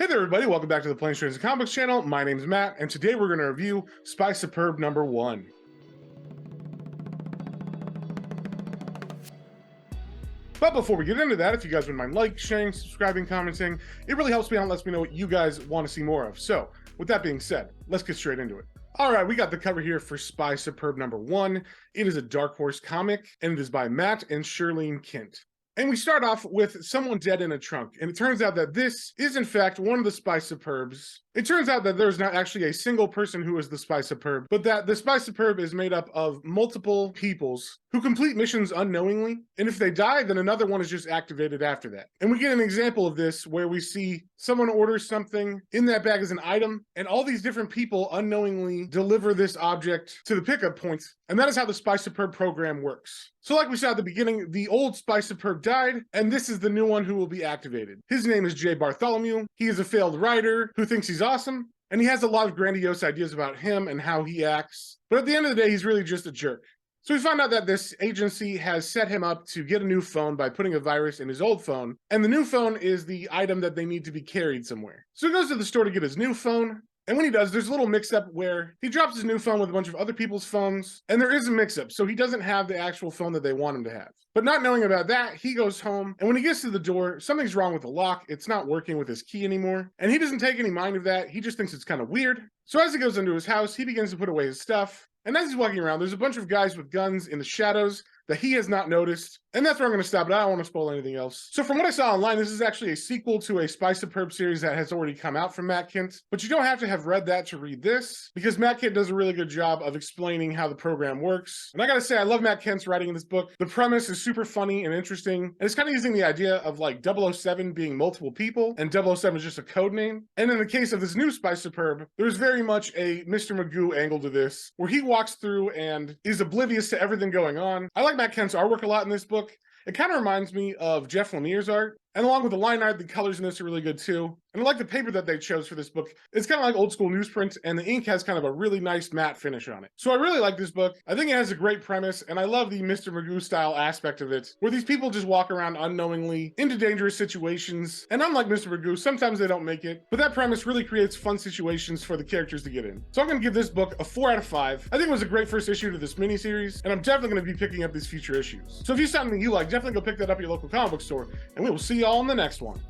Hey there, everybody. Welcome back to the Planes, Trains, and Comics channel. My name's Matt, and today we're going to review Spy Superb number 1. But before we get into that, if you guys wouldn't mind sharing, subscribing, commenting, it really helps me out and lets me know what you guys want to see more of. So, with that being said, let's get straight into it. All right, we got the cover here for Spy Superb number 1. It is a Darkhorse comic, and it is by Matt and Kindt. And we start off with someone dead in a trunk. And it turns out that this is, in fact, one of the Spy Superbs. It turns out that there's not actually a single person who is the Spy Superb, but that the Spy Superb is made up of multiple peoples who complete missions unknowingly. And if they die, then another one is just activated after that. And we get an example of this where we see someone orders something, in that bag is an item, and all these different people unknowingly deliver this object to the pickup points. And that is how the Spy Superb program works. So like we saw at the beginning, the old Spy Superb died, and this is the new one who will be activated. His name is J. Bartholomew. He is a failed writer who thinks he's awesome, and he has a lot of grandiose ideas about him and how he acts. But at the end of the day, he's really just a jerk. So we find out that this agency has set him up to get a new phone by putting a virus in his old phone, and the new phone is the item that they need to be carried somewhere. So he goes to the store to get his new phone, and when he does, there's a little mix-up where he drops his new phone with a bunch of other people's phones, and there is a mix-up, so he doesn't have the actual phone that they want him to have. But not knowing about that, he goes home, and when he gets to the door, something's wrong with the lock. It's not working with his key anymore, and he doesn't take any mind of that. He just thinks it's kind of weird. So as he goes into his house, he begins to put away his stuff, and as he's walking around, there's a bunch of guys with guns in the shadows that he has not noticed. And that's where I'm going to stop, but I don't want to spoil anything else. So from what I saw online, this is actually a sequel to a Spy Superb series that has already come out from Matt Kindt. But you don't have to have read that to read this, because Matt Kindt does a really good job of explaining how the program works. And I gotta say, I love Matt Kindt's writing in this book. The premise is super funny and interesting. And it's kind of using the idea of like 007 being multiple people, and 007 is just a code name. And in the case of this new Spy Superb, there's very much a Mr. Magoo angle to this, where he walks through and is oblivious to everything going on. I like Matt Kindt's artwork a lot in this book. It kind of reminds me of Jeff Lemire's art. And along with the line art, the colors in this are really good too. And I like the paper that they chose for this book. It's kind of like old school newsprint, and the ink has kind of a really nice matte finish on it. So I really like this book. I think it has a great premise, and I love the Mr. Magoo style aspect of it, where these people just walk around unknowingly into dangerous situations. And unlike Mr. Magoo, sometimes they don't make it, but that premise really creates fun situations for the characters to get in. So I'm going to give this book a 4 out of 5. I think it was a great first issue to this miniseries, and I'm definitely going to be picking up these future issues. So if you found something you like, definitely go pick that up at your local comic book store, and we will see y'all in the next one.